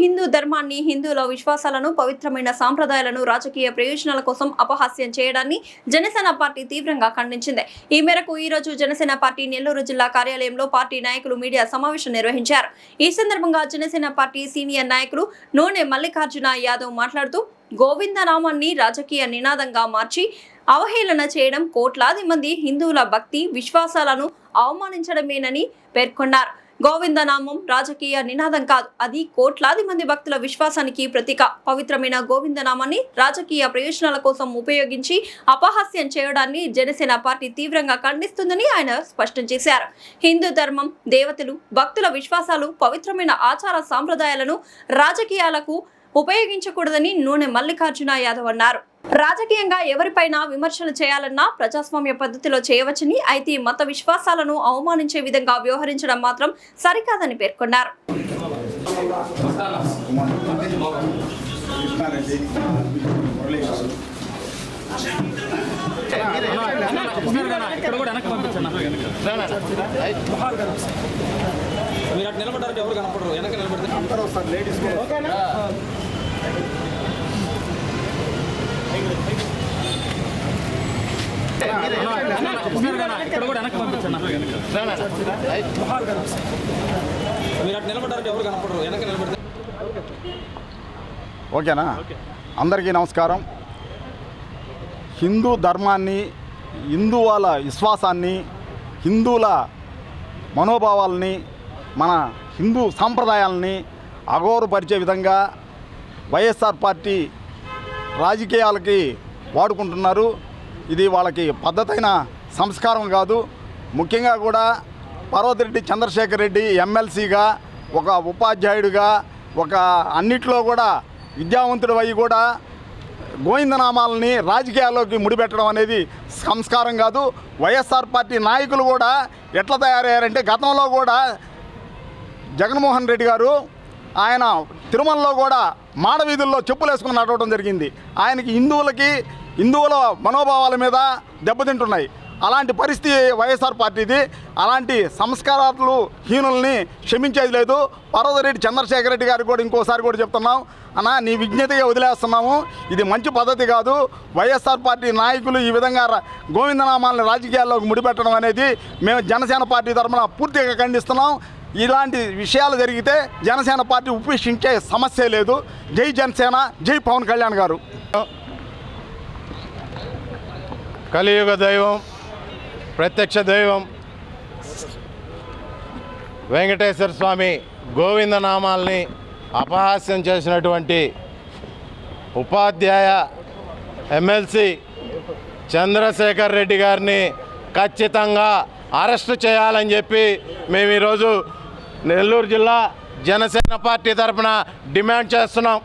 హిందూ ధర్మాన్ని, హిందువుల విశ్వాసాలను, పవిత్రమైన సాంప్రదాయాలను రాజకీయ ప్రయోజనాల కోసం అపహాస్యం చేయడాన్ని జనసేన పార్టీ తీవ్రంగా ఖండించింది. ఈ మేరకు ఈ రోజు జనసేన పార్టీ నెల్లూరు జిల్లా కార్యాలయంలో పార్టీ నాయకులు మీడియా సమావేశం నిర్వహించారు. ఈ సందర్భంగా జనసేన పార్టీ సీనియర్ నాయకులు నూనె మల్లికార్జున యాదవ్ మాట్లాడుతూ గోవిందనామాన్ని రాజకీయ నినాదంగా మార్చి అవహేళన చేయడం కోట్లాది మంది హిందువుల భక్తి విశ్వాసాలను అవమానించడమేనని పేర్కొన్నారు. గోవిందనామం రాజకీయ నినాదం కాదు, అది కోట్లాది మంది భక్తుల విశ్వాసానికి ప్రతీక. పవిత్రమైన గోవిందనామాన్ని రాజకీయ ప్రయోజనాల కోసం ఉపయోగించి అపహాస్యం చేయడాన్ని జనసేన పార్టీ తీవ్రంగా ఖండిస్తుందని ఆయన స్పష్టం చేశారు. హిందూ ధర్మం, దేవతలు, భక్తుల విశ్వాసాలు, పవిత్రమైన ఆచార సాంప్రదాయాలను రాజకీయాలకు ఉపయోగించకూడదని నూనె మల్లికార్జున యాదవ్ అన్నారు. రాజకీయంగా ఎవరిపైన విమర్శలు చేయాలన్నా ప్రజాస్వామ్య పద్ధతిలో చేయవచ్చని, అయితే మత విశ్వాసాలను అవమానించే విధంగా వ్యవహరించడం మాత్రం సరికాదని పేర్కొన్నారు. ఓకేనా? అందరికీ నమస్కారం. హిందూ ధర్మాన్ని, హిందువుల విశ్వాసాన్ని, హిందువుల మనోభావాలని, మన హిందూ సాంప్రదాయాలని అగౌరవపరిచే విధంగా వైఎస్ఆర్ పార్టీ రాజకీయాలకి వాడుకుంటున్నారు. ఇది వాళ్ళకి పద్ధతైన సంస్కారం కాదు. ముఖ్యంగా కూడా పర్వతిరెడ్డి చంద్రశేఖర్ రెడ్డి ఎమ్మెల్సీగా, ఒక ఉపాధ్యాయుడిగా, ఒక అన్నిట్లో కూడా విద్యావంతుడు అయ్యి కూడా గోవిందనామాలని రాజకీయాల్లోకి ముడిపెట్టడం అనేది సంస్కారం కాదు. వైఎస్ఆర్ పార్టీ నాయకులు కూడా ఎట్లా తయారయ్యారంటే, గతంలో కూడా జగన్మోహన్ రెడ్డి గారు ఆయన తిరుమలలో కూడా మాడవీధుల్లో చెప్పులు వేసుకుని నడవడం జరిగింది. ఆయనకి హిందువుల మనోభావాల మీద దెబ్బతింటున్నాయి. అలాంటి పరిస్థితి వైఎస్ఆర్ పార్టీది. అలాంటి సంస్కారాలు హీనుల్ని క్షమించేది లేదు. పర్వతిరెడ్డి చంద్రశేఖర్ రెడ్డి గారికి కూడా ఇంకోసారి కూడా చెప్తున్నాం, అన్నా నీ విజ్ఞతగా వదిలేస్తున్నాము, ఇది మంచి పద్ధతి కాదు. వైఎస్ఆర్ పార్టీ నాయకులు ఈ విధంగా గోవిందనామాలను రాజకీయాల్లోకి ముడిపెట్టడం అనేది మేము జనసేన పార్టీ తరఫున పూర్తిగా ఖండిస్తున్నాం. ఇలాంటి విషయాలు జరిగితే జనసేన పార్టీ ఉపేక్షించే సమస్య లేదు. జై జనసేన, జై పవన్ కళ్యాణ్ గారు. కలియుగ దైవం, ప్రత్యక్ష దైవం వెంకటేశ్వర స్వామి గోవిందనామాల్ని అపహాస్యం చేసినటువంటి ఉపాధ్యాయ ఎమ్మెల్సీ చంద్రశేఖర్ రెడ్డి గారిని ఖచ్చితంగా అరెస్టు చేయాలని చెప్పి మేము ఈరోజు నెల్లూరు జిల్లా జనసేన పార్టీ తరఫున డిమాండ్ చేస్తున్నాం.